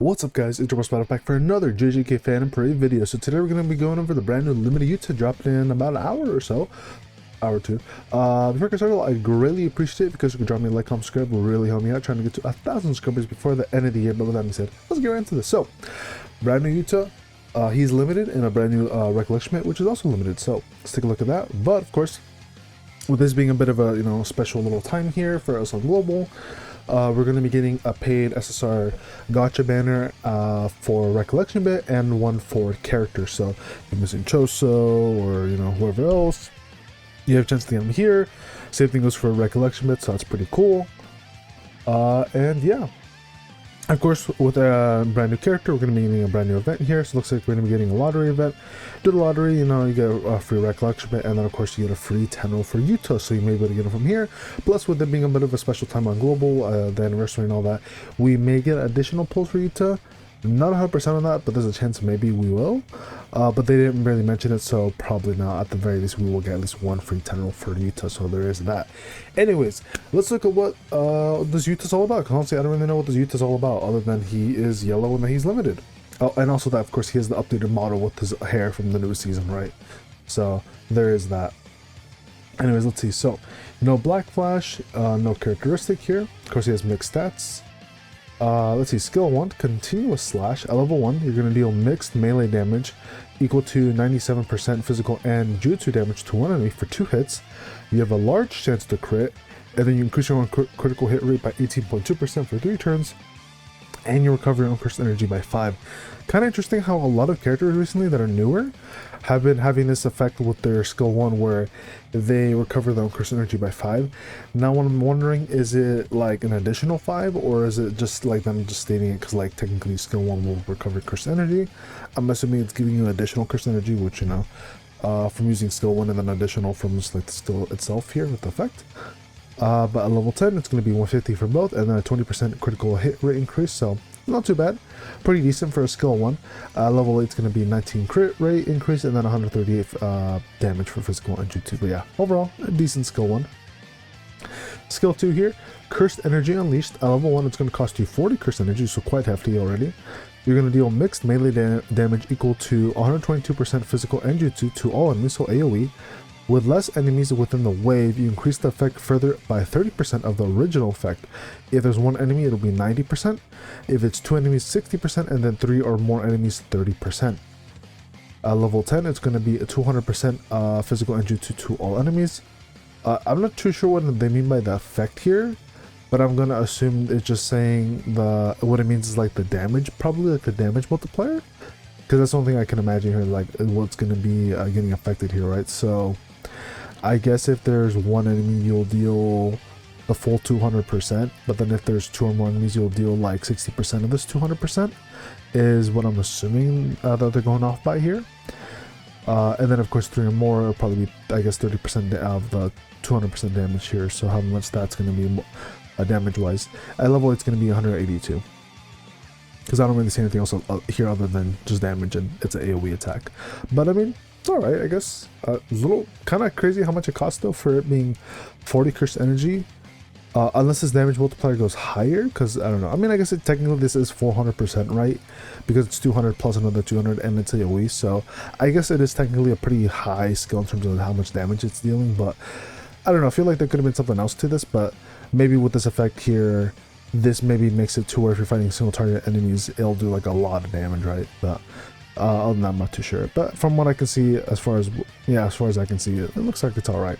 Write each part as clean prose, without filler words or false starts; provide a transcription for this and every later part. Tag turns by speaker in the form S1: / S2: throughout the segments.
S1: What's up guys, it's your boy back for another JJKPhantomparade video. So today we're going to be going over the brand new limited Yuta dropped in about an hour or so. Hour or two. Before I get started, I greatly appreciate it because you can drop me a like, comment, subscribe, will really help me out trying to get to 1,000 subscribers before the end of the year. But with that being said, let's get right into this. So, brand new Yuta, he's limited in a brand new Recollection Mate, which is also limited. So let's take a look at that. But of course, with this being a bit of a special little time here for us on Global, we're going to be getting a paid SSR gacha banner for Recollection Bit and one for character. So if you're missing Choso or whoever else, you have a chance to get them here. Same thing goes for Recollection Bit, so that's pretty cool. And yeah, of course, with a brand new character, we're going to be getting a brand new event here. So it looks like we're going to be getting a lottery event. Do the lottery, you get a free Recollection Bit, and then of course you get a free 10 for Yuta, so you may be able to get it from here. Plus, with it being a bit of a special time on Global, the anniversary and all that, we may get additional pulls for Yuta. Not 100% on that, but there's a chance maybe we will. But they didn't really mention it, so probably not. At the very least, we will get at least one free 10 for Yuta, so there is that. Anyways, let's look at what this Yuta's all about. Because honestly, I don't really know what this Yuta's all about, other than he is yellow and that he's limited. Oh, and also that, of course, he has the updated model with his hair from the new season, right? So there is that. Anyways, let's see. So, Black Flash, no characteristic here. Of course, he has mixed stats. Let's see, skill 1, continuous slash. At level 1, you're going to deal mixed melee damage equal to 97% physical and jutsu damage to one enemy for 2 hits. You have a large chance to crit, and then you increase your own critical hit rate by 18.2% for 3 turns, and you recover your own cursed energy by 5. Kind of interesting how a lot of characters recently that are newer have been having this effect with their skill 1 where they recover their own cursed energy by 5. Now what I'm wondering, is it like an additional 5, or is it just like them just stating it because like technically skill 1 will recover cursed energy? I'm assuming it's giving you additional cursed energy, which from using skill 1 and then additional from just like the skill itself here with the effect. But at level 10, it's going to be 150 for both, and then a 20% critical hit rate increase, so not too bad. Pretty decent for a skill 1. Level 8 is going to be 19 crit rate increase, and then 138 damage for physical and jutsu. But yeah, overall, a decent skill 1. Skill 2 here, Cursed Energy Unleashed. At level 1, it's going to cost you 40 Cursed Energy, so quite hefty already. You're going to deal mixed melee damage equal to 122% physical and jutsu to all enemies, so AoE. With less enemies within the wave, you increase the effect further by 30% of the original effect. If there's 1 enemy, it'll be 90%. If it's 2 enemies, 60%, and then 3 or more enemies, 30%. Level 10, it's going to be a 200% physical and jutsu to all enemies. I'm not too sure what they mean by the effect here, but I'm going to assume it's just saying what it means is like the damage, probably like the damage multiplier. Because that's the only thing I can imagine here, like what's going to be getting affected here, right? So I guess if there's 1 enemy, you'll deal the full 200%, but then if there's 2 or more enemies, you'll deal like 60% of this 200%, is what I'm assuming that they're going off by here. And then of course 3 or more will probably be, I guess, 30% of the 200% damage here, so how much that's going to be damage-wise. At level 8, it's going to be 182. Because I don't really see anything else here other than just damage, and it's an AoE attack. But I mean, it's alright, I guess. It's a little kind of crazy how much it costs though for it being 40 cursed energy. Unless his damage multiplier goes higher, because I don't know. I mean, I guess technically this is 400%, right? Because it's 200 plus another 200 and it's AoE. So I guess it is technically a pretty high skill in terms of how much damage it's dealing. But I don't know, I feel like there could have been something else to this. But maybe with this effect here, this maybe makes it to where if you're fighting single target enemies, it'll do like a lot of damage, right? But other than that, I'm not too sure. But from what I can see, as far as I can see, it looks like it's all right.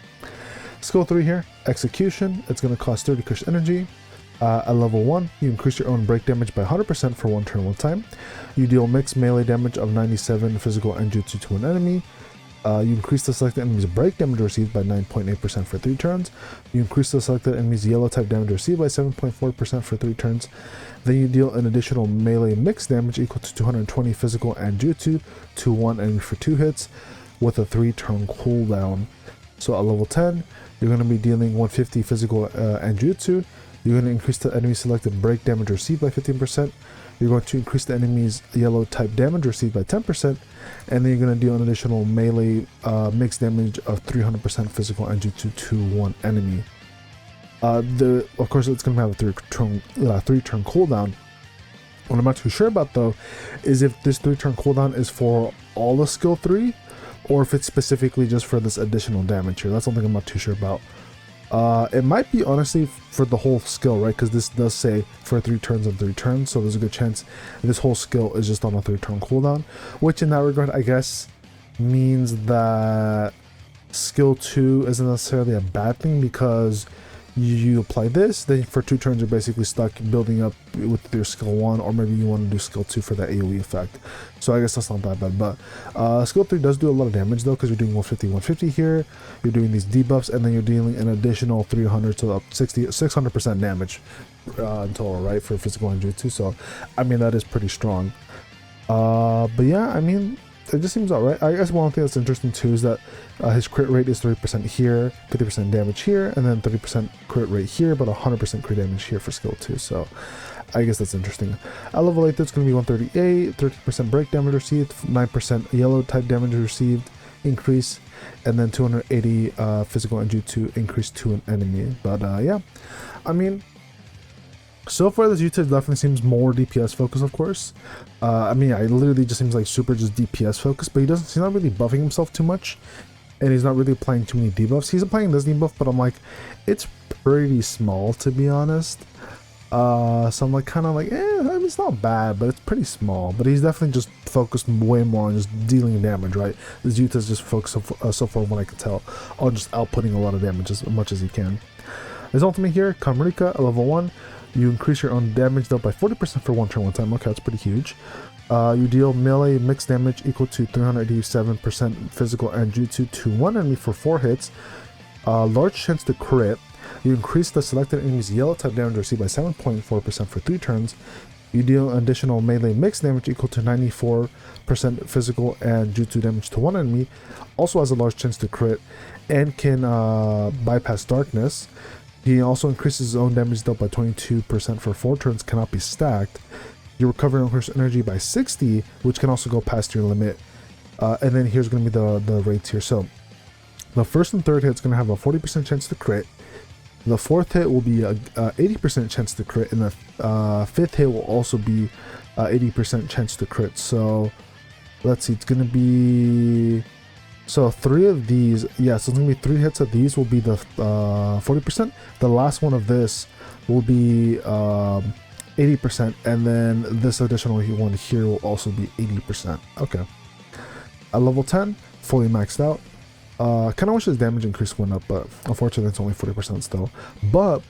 S1: Skill 3 here, Execution. It's going to cost 30 cursed energy. At level 1, you increase your own break damage by 100% for 1 turn 1 time. You deal mixed melee damage of 97 physical and jutsu to an enemy. You increase the selected enemy's break damage received by 9.8% for 3 turns. You increase the selected enemy's yellow type damage received by 7.4% for 3 turns. Then you deal an additional melee mixed damage equal to 220 physical and jutsu to 1 enemy for 2 hits with a 3-turn cooldown. So at level 10, you're going to be dealing 150 physical and jutsu. You're going to increase the enemy selected break damage received by 15%. You're going to increase the enemy's yellow type damage received by 10%, and then you're going to deal an additional melee mixed damage of 300% physical and jutsu to 1 enemy. Of course, it's going to have a 3-turn cooldown. What I'm not too sure about though is if this 3-turn cooldown is for all the skill 3 or if it's specifically just for this additional damage here. That's something I'm not too sure about. It might be honestly for the whole skill, right? Because this does say for 3 turns and 3 turns, so there's a good chance this whole skill is just on a 3-turn cooldown, which in that regard I guess means that skill 2 isn't necessarily a bad thing, because you apply this, then for 2 turns you're basically stuck building up with your skill 1, or maybe you want to do skill 2 for that AoE effect. So I guess that's not that bad. But skill 3 does do a lot of damage though, because you're doing 150 here, you're doing these debuffs, and then you're dealing an additional 300 to up 600% damage in total, right, for physical and jutsu. So I mean, that is pretty strong. But yeah, I mean, it just seems alright. I guess one thing that's interesting too is that his crit rate is 30% here, 50% damage here, and then 30% crit rate here, but 100% crit damage here for skill 2. So I guess that's interesting. At level 8, that's going to be 138, 30% break damage received, 9% yellow type damage received increase, and then 280 physical and jutsu increase to an enemy. But yeah, I mean, so far this Yuta definitely seems more DPS focused, of course. I mean, it literally just seems like super just DPS focused, but he's not really buffing himself too much, and he's not really applying too many debuffs. He's applying this debuff, but I'm like, it's pretty small to be honest. So I'm like kind of like, I mean, it's not bad, but it's pretty small. But he's definitely just focused way more on just dealing damage, right? This Yuta's just focused so far what I can tell on just outputting a lot of damage as much as he can. His ultimate here, Kamrika, at level 1. You increase your own damage dealt by 40% for 1 turn 1 time. Okay, that's pretty huge. You deal melee mixed damage equal to 387% physical and jutsu to 1 enemy for 4 hits. Large chance to crit. You increase the selected enemy's yellow type damage received by 7.4% for 3 turns. You deal additional melee mixed damage equal to 94% physical and jutsu damage to 1 enemy. Also has a large chance to crit and can bypass darkness. He also increases his own damage dealt by 22% for 4 turns, cannot be stacked. You recover your curse energy by 60, which can also go past your limit. And then here's going to be the rates here. So the first and third hit's going to have a 40% chance to crit. The fourth hit will be a 80% chance to crit, and the fifth hit will also be 80% chance to crit. So let's see, it's going to be... So 3 of these, yeah, so it's going to be 3 hits of these will be the 40%. The last one of this will be 80%, and then this additional one here will also be 80%. Okay. At level 10, fully maxed out. Kind of wish his damage increase went up, but unfortunately it's only 40% still. But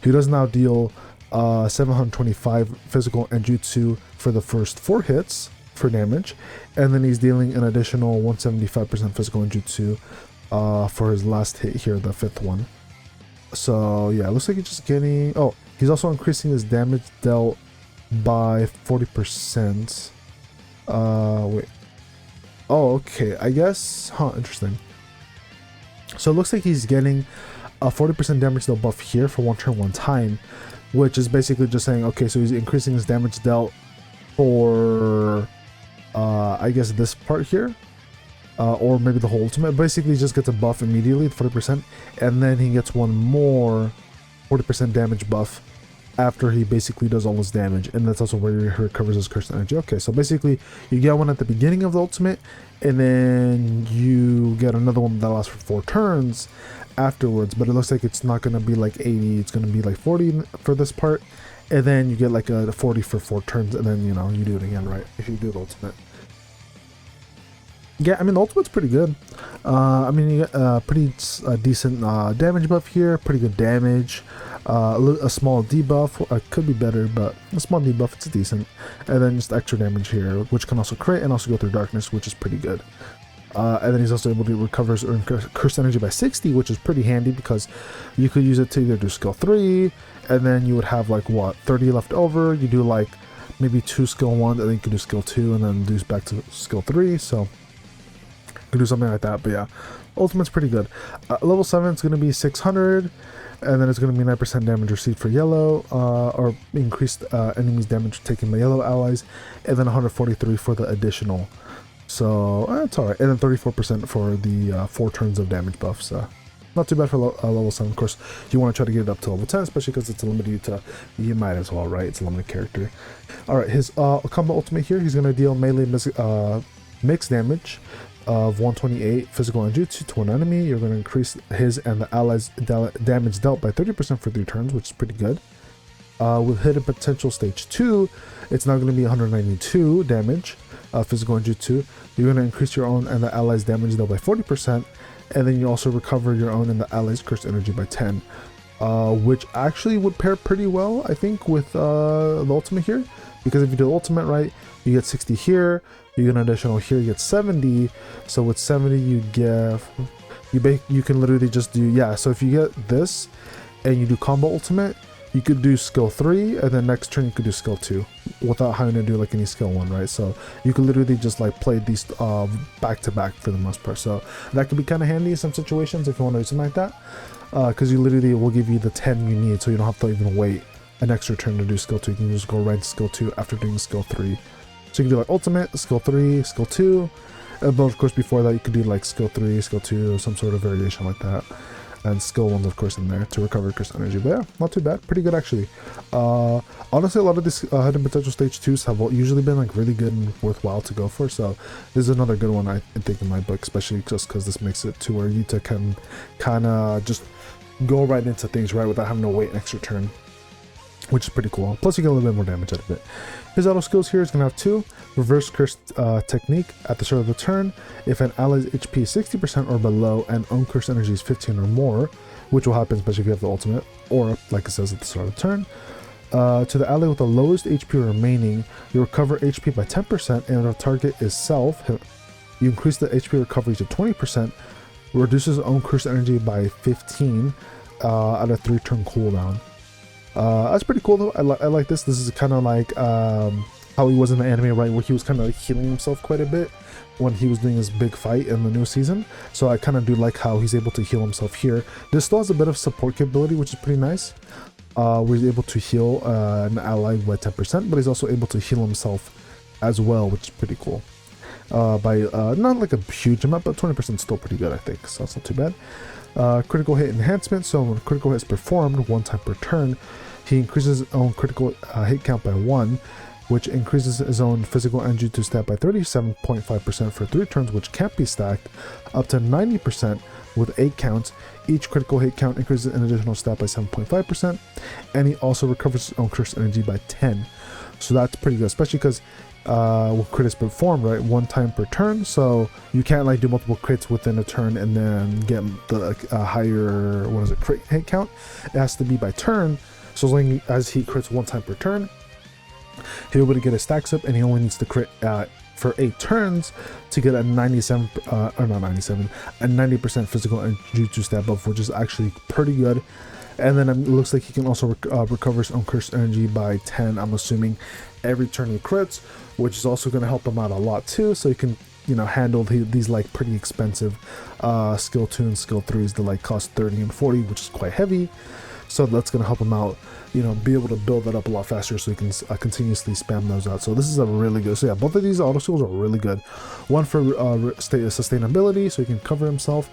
S1: he does now deal 725 physical and jutsu for the first 4 hits for damage, and then he's dealing an additional 175% physical and jutsu for his last hit here, the 5th one. So yeah, it looks like he's just getting... Oh, he's also increasing his damage dealt by 40%. Wait. Oh, okay, I guess... Huh, interesting. So it looks like he's getting a 40% damage dealt buff here for 1 turn 1 time, which is basically just saying, okay, so he's increasing his damage dealt for... I guess this part here, or maybe the whole ultimate. Basically, he just gets a buff immediately, 40%, and then he gets one more 40% damage buff after he basically does all his damage, and that's also where he recovers his cursed energy. Okay, so basically, you get one at the beginning of the ultimate, and then you get another one that lasts for 4 turns afterwards, but it looks like it's not going to be like 80, it's going to be like 40 for this part, and then you get like a 40 for 4 turns, and then, you know, you do it again, right, if you do the ultimate. Yeah, I mean, the ultimate's pretty good. I mean, you get a pretty decent damage buff here, pretty good damage, a small debuff, could be better, but a small debuff, it's decent, and then just extra damage here, which can also crit and also go through darkness, which is pretty good. And then he's also able to recover his cursed energy by 60, which is pretty handy because you could use it to either do skill 3, and then you would have like, what, 30 left over, you do like maybe 2 skill 1, and then you can do skill 2, and then do back to skill 3, so... Could do something like that, but yeah, ultimate's pretty good. Level 7 is going to be 600, and then it's going to be 9% damage received for yellow, or increased enemies damage taken by yellow allies, and then 143 for the additional. So it's alright, and then 34% for the 4 turns of damage buffs. not too bad for level 7. Of course, you want to try to get it up to level 10, especially because it's a limited Yuta. You might as well, right? It's a limited character. Alright, his combo ultimate here, he's going to deal melee mixed damage of 128 physical and jutsu to one enemy. You're going to increase his and the allies' damage dealt by 30% for 3 turns, which is pretty good. With hidden potential stage 2, it's now going to be 192 damage, physical and jutsu. You're going to increase your own and the allies' damage dealt by 40%, and then you also recover your own and the allies' cursed energy by 10, which actually would pair pretty well, I think, with the ultimate here, because if you do the ultimate right, you get 60 here, you get an additional here, you get 70. So with 70, you get you can literally just do, yeah. So if you get this and you do combo ultimate, you could do skill 3, and then next turn you could do skill 2 without having to do like any skill 1, right? So you could literally just like play these back to back for the most part. So that could be kind of handy in some situations if you want to do something like that, because you literally will give you the 10 you need, so you don't have to even wait an extra turn to do skill 2. You can just go right to skill 2 after doing skill 3. So you can do like ultimate, skill 3, skill 2, but of course before that you could do like skill 3, skill 2, some sort of variation like that. And skill 1's of course in there to recover cursed energy. But yeah, not too bad, pretty good actually. Honestly, a lot of these hidden potential stage 2s have usually been like really good and worthwhile to go for, so this is another good one I think in my book, especially just because this makes it to where Yuta can kind of just go right into things right without having to wait an extra turn, which is pretty cool. Plus you get a little bit more damage out of it. His auto skills here is going to have 2. Reverse curse technique at the start of the turn. If an ally's HP is 60% or below and own curse energy is 15 or more, which will happen especially if you have the ultimate, or like it says at the start of the turn. To the ally with the lowest HP remaining, you recover HP by 10%, and if the target is self, you increase the HP recovery to 20%, reduces own curse energy by 15 at a 3-turn cooldown. That's pretty cool though. I like this. This is kind of like how he was in the anime, right, where he was kind of like healing himself quite a bit when he was doing his big fight in the new season. So I kind of do like how he's able to heal himself here. This still has a bit of support capability, which is pretty nice, where he's able to heal an ally by 10%, but he's also able to heal himself as well, which is pretty cool. By not like a huge amount, but 20% is still pretty good, I think, so that's not too bad. Critical hit enhancement. So when critical hit is performed 1 time per turn, he increases his own critical hit count by 1, which increases his own physical and jutsu stat by 37.5% for 3 turns, which can't be stacked, up to 90% with 8 counts. Each critical hit count increases an additional stat by 7.5%, and he also recovers his own cursed energy by 10. So that's pretty good, especially because crit is performed, right, 1 time per turn, so you can't like do multiple crits within a turn and then get the higher, what is it, crit hit count. It has to be by turn, so as long as he crits 1 time per turn, he'll be able to get his stacks up, and he only needs to crit for 8 turns to get a 97 or not 97, a 90% physical and jutsu stat buff, which is actually pretty good. And then it looks like he can also recover his own cursed energy by 10, I'm assuming, every turn he crits, which is also going to help him out a lot too, so he can, you know, handle these like pretty expensive skill 2 and skill 3s that like cost 30 and 40, which is quite heavy. So that's going to help him out, you know, be able to build that up a lot faster so he can continuously spam those out. So this is a really good, so yeah, both of these auto skills are really good. One for sustainability, so he can cover himself,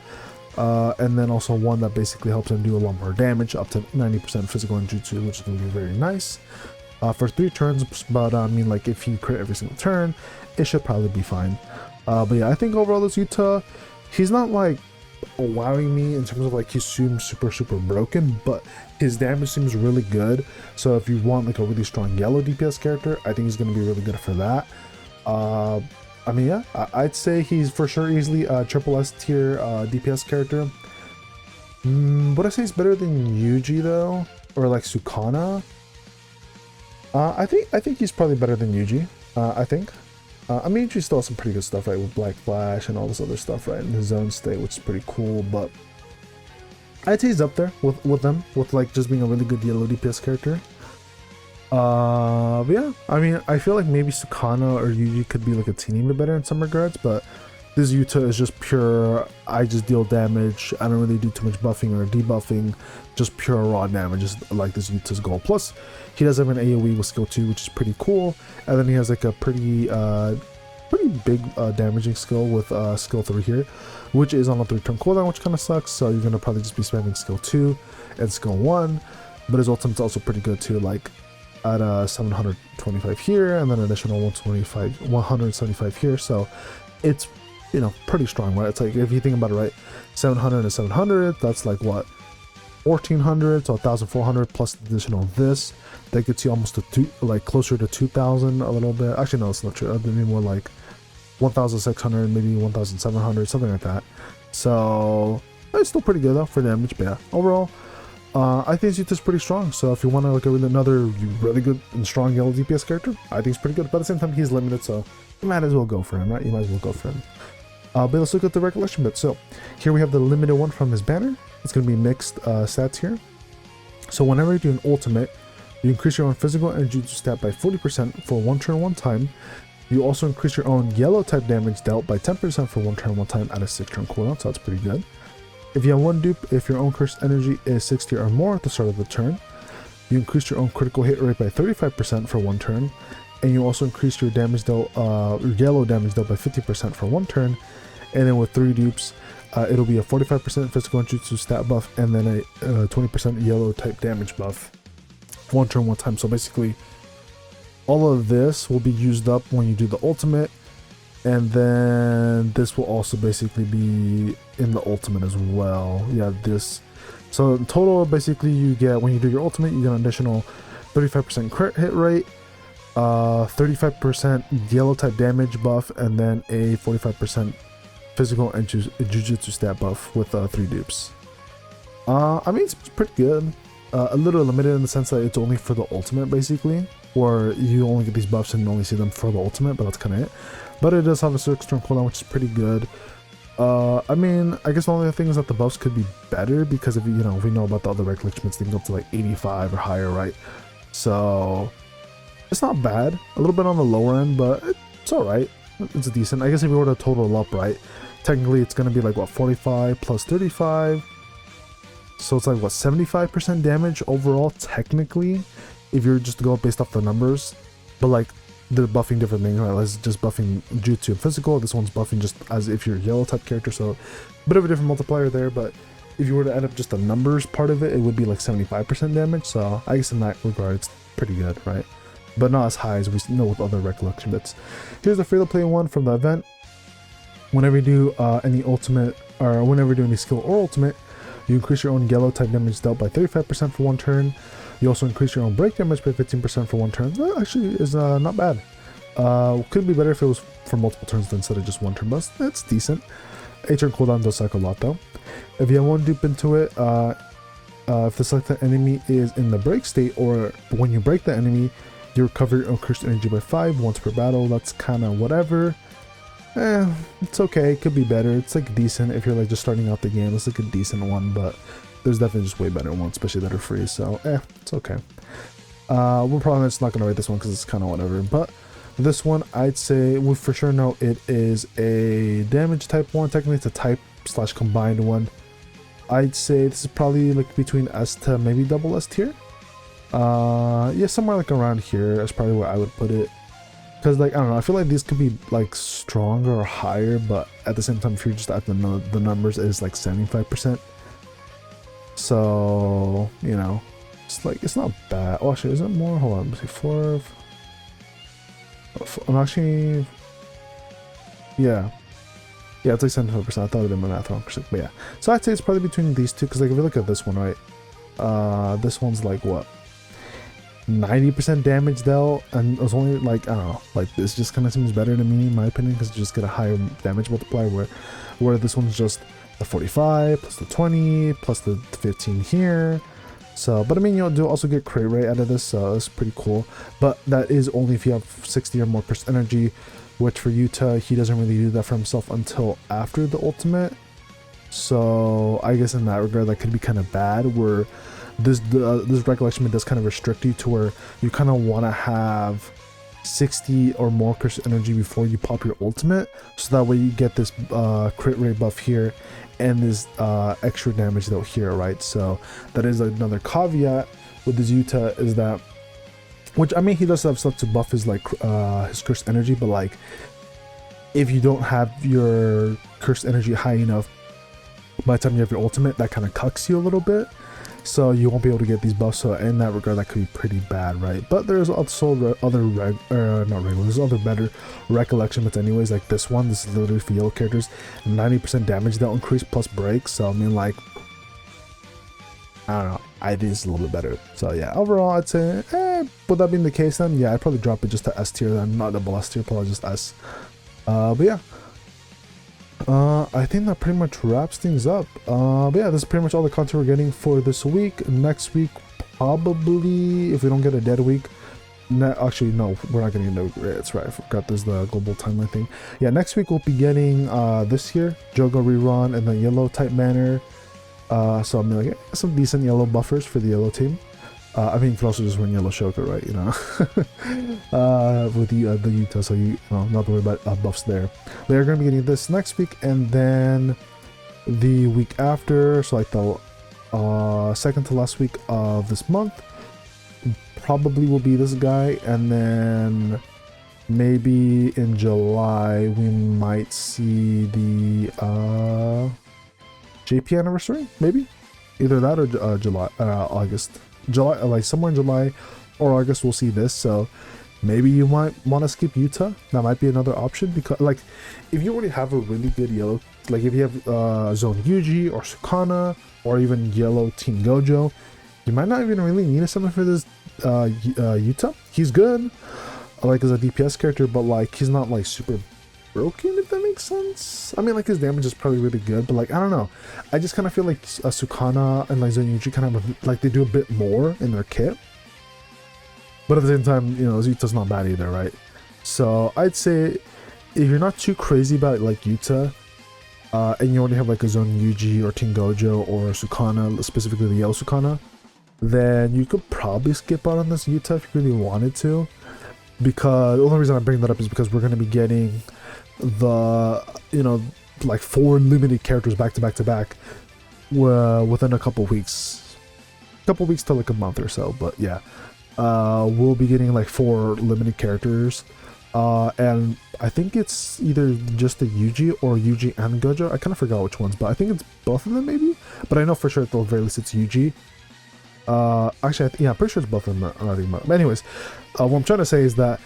S1: and then also one that basically helps him do a lot more damage, up to 90% physical and jutsu, which is going to be very nice for 3 turns. But I mean, like if you crit every single turn, it should probably be fine. But yeah, I think overall this Yuta, he's not like wowing me in terms of like he seems super broken, but his damage seems really good. So if you want like a really strong yellow DPS character, I think he's going to be really good for that. I mean, yeah, I'd say he's for sure easily a triple S tier DPS character. Would I say he's better than Yuji though, or like Sukuna? I think he's probably better than Yuji. I think. I mean, Yuji still has some pretty good stuff, right, with Black Flash and all this other stuff, right, in his own state, which is pretty cool. But I'd say he's up there with them, with like just being a really good yellow DPS character. But yeah, I mean, I feel like maybe Sukuna or Yuji could be like a teeny bit better in some regards, but this Yuta is just pure, I just deal damage, I don't really do too much buffing or debuffing, just pure raw damage, just like this Yuta's goal. Plus, he does have an AoE with skill 2, which is pretty cool, and then he has like a pretty pretty big damaging skill with skill 3 here, which is on a 3-turn cooldown, which kind of sucks. So you're gonna probably just be spamming skill 2 and skill 1, but his ultimate's also pretty good too, like at 725 here and then an additional 175 here. So it's, you know, pretty strong, right? It's like, if you think about it, right, 700 and 700, that's like what, 1400, so 1400 plus additional this, that gets you almost to like closer to 2000 a little bit. Actually no, it's not true. It'd be more like 1600, maybe 1700, something like that. So it's still pretty good though for damage. But yeah, overall I think Yuta's pretty strong. So if you want to look at another really good and strong yellow DPS character, I think it's pretty good. But at the same time, he's limited, so you might as well go for him, right? You might as well go for him. But let's look at the recollection bit. So here we have the limited one from his banner. It's going to be mixed stats here. So whenever you do an ultimate, you increase your own physical and jutsu stat by 40% for 1 turn 1 time. You also increase your own yellow type damage dealt by 10% for 1 turn 1 time at a 6-turn cooldown, so that's pretty good. If you have 1 dupe, if your own cursed energy is 60 or more at the start of the turn, you increase your own critical hit rate by 35% for 1 turn, and you also increase your damage dealt, yellow damage dealt by 50% for 1 turn. And then with 3 dupes, it'll be a 45% physical and jutsu stat buff, and then a 20% yellow type damage buff 1 turn 1 time. So basically all of this will be used up when you do the ultimate, and then this will also basically be in the ultimate as well. Yeah, this. So in total, basically you get, when you do your ultimate, you get an additional 35% crit hit rate, 35% yellow type damage buff, and then a 45% physical and jujutsu stat buff with 3 dupes. I mean, it's pretty good. A little limited in the sense that it's only for the ultimate, basically, or you only get these buffs and only see them for the ultimate, but that's kind of it. But it does have a 6-turn cooldown, which is pretty good. I mean, I guess the only thing is that the buffs could be better, because if you know, if we know about the other recollections, they can go up to like 85 or higher, right? So it's not bad. A little bit on the lower end, but it's all right. It's decent. I guess if you were to total up, right, technically it's going to be like what, 45 plus 35, so it's like what, 75% damage overall technically, if you're just to go based off the numbers. But like, they're buffing different things, right? It's just buffing jutsu and physical. This one's buffing just as if you're a yellow type character, so a bit of a different multiplier there. But if you were to add up just the numbers part of it, it would be like 75% damage. So I guess in that regard, it's pretty good, right? But not as high as we know with other recollection bits. Here's the free-to-play one from the event. Whenever you do any ultimate, or whenever you do any skill or ultimate, you increase your own yellow type damage dealt by 35% for 1 turn. You also increase your own break damage by 15% for 1 turn. That actually is not bad. Could be better if it was for multiple turns instead of just 1 turn, but that's decent. 8-turn cooldown does suck a lot though. If you have 1 dupe into it, if the selected enemy is in the break state, or when you break the enemy, you recover your own cursed energy by 5 once per battle. That's kind of whatever. It's okay. It could be better. It's like decent if you're like just starting out the game. It's like a decent one, but there's definitely just way better ones, especially that are free. So it's okay. We're probably just not gonna rate this one because it's kind of whatever. But this one, I'd say we for sure know it is a damage type one. Technically, it's a type / combined one. I'd say this is probably like between S to maybe double S tier. Yeah, somewhere like around here is probably where I would put it. Because like, I don't know, I feel like these could be like stronger or higher, but at the same time, if you're just at the numbers, it is like 75%. So, you know, it's like, it's not bad. Oh, actually, is it more? Hold on, let me see, 4. I'm actually, yeah, it's like 75%. I thought I did my math wrong, but yeah. So I'd say it's probably between these two, because like if you look at this one, right, this one's like what, 90% damage dealt, and it's only like, I don't know, like this just kind of seems better to me in my opinion, because you just get a higher damage multiplier, where this one's just the 45 plus the 20 plus the 15 here. So, but I mean, you'll also get crit rate out of this, so that's pretty cool. But that is only if you have 60 or more cursed energy, which for Yuta, he doesn't really do that for himself until after the ultimate. So I guess in that regard, that could be kind of bad, where this recollection does kind of restrict you to where you kind of want to have 60 or more cursed energy before you pop your ultimate, so that way you get this crit rate buff here and this extra damage though here, right? So that is another caveat with this Yuta, is that, which I mean, he does have stuff to buff his like his cursed energy, but like if you don't have your cursed energy high enough by the time you have your ultimate, that kind of cucks you a little bit, so you won't be able to get these buffs. So in that regard, that could be pretty bad, right? But there's also other there's other better recollection bits anyways, like this one. This is literally for yellow characters, 90% damage that'll increase plus break. So I mean, like, I don't know, I think it's a little bit better. So yeah, overall I'd say, with that being the case, then yeah, I'd probably drop it just to S tier, then not double S tier, probably just S. But yeah, I think that pretty much wraps things up. But yeah, this is pretty much all the content we're getting for this week. Next week, probably, if we don't get a dead week, actually no, we're not getting no. That's right, I forgot there's the global timeline thing. Yeah, next week we'll be getting this here Jogo rerun in the yellow type manner. So I'm like, some decent yellow buffers for the yellow team. I mean, you can also just run yellow Shoka, right? You know, with the Yuta, so you know, not to worry about buffs there. They're going to be getting this next week, and then the week after, so like the second to last week of this month, probably will be this guy, and then maybe in July we might see the JP anniversary, maybe either that or July, August. July, like somewhere in July or August, we'll see this. So maybe you might want to skip Yuta. That might be another option, because like if you already have a really good yellow, like if you have Zone Yuji or Sukana or even yellow Team Gojo, you might not even really need something for this Yuta. He's good, like as a DPS character, but like he's not like super broken, if that makes sense. I mean, like his damage is probably really good, but like I don't know, I just kind of feel like Sukana and like Zonyuchi kind of like they do a bit more in their kit, but at the same time, you know, Yuta's not bad either, right? So I'd say if you're not too crazy about like Yuta, and you already have like a Zone Yuji or Team Gojo or Sukana, specifically the yellow Sukana, then you could probably skip out on this Yuta if you really wanted to, because the only reason I bring that up is because we're going to be getting the, you know, like 4 limited characters back to back within a couple weeks to like a month or so. But yeah, we'll be getting like 4 limited characters, and I think it's either just the Yuji or Yuji and Gojo. I kind of forgot which ones, but I think it's both of them maybe, but I know for sure at the very least it's Yuji. Actually, yeah, I'm pretty sure it's both of them. But anyways, what I'm trying to say is that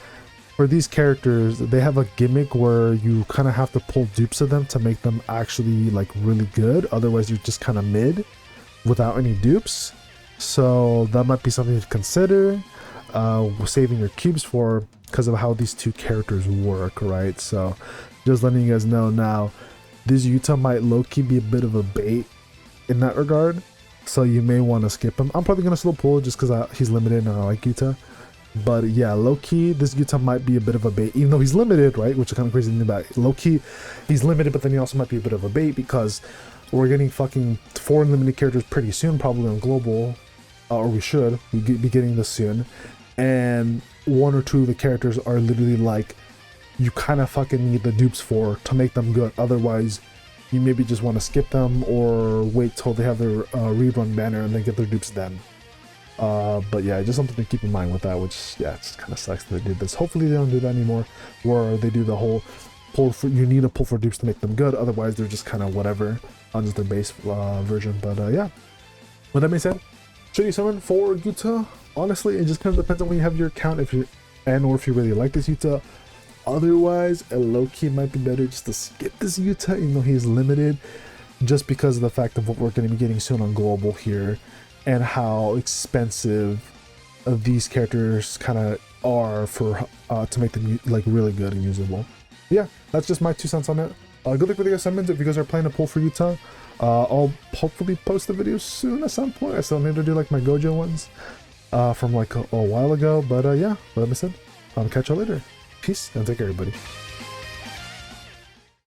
S1: for these characters, they have a gimmick where you kind of have to pull dupes of them to make them actually like really good. Otherwise, you're just kind of mid without any dupes. So that might be something to consider, saving your cubes for, because of how these two characters work, right? So just letting you guys know now, this Yuta might low-key be a bit of a bait in that regard. So you may want to skip him. I'm probably going to slow pull just because he's limited and I like Yuta. But yeah, low-key, this Yuta might be a bit of a bait, even though he's limited, right? Which is kind of crazy to think about. Low-key, he's limited, but then he also might be a bit of a bait because we're getting fucking 4 limited characters pretty soon, probably on global, or we should be getting this soon. And 1 or 2 of the characters are literally like, you kind of fucking need the dupes for to make them good. Otherwise, you maybe just want to skip them or wait till they have their rerun banner and then get their dupes then. But yeah, just something to keep in mind with that, which yeah, it just kind of sucks that they did this. Hopefully they don't do that anymore, where they do the whole pull for, you need to pull for dupes to make them good, otherwise they're just kind of whatever on just their base version. But yeah, with that being said, should you summon for Yuta? Honestly, it just kind of depends on when you have your account, if you or if you really like this Yuta. Otherwise, a low-key might be better just to skip this Yuta, even though he's limited, just because of the fact of what we're going to be getting soon on global here, and how expensive these characters kind of are for to make them like really good and usable. Yeah, that's just my 2 cents on it. Good luck with your summons if you guys are playing a pull for Yuta. I'll hopefully post the video soon at some point. I still need to do like my Gojo ones from like a while ago, but yeah, like I said, I'll catch y'all later. Peace and take care, everybody.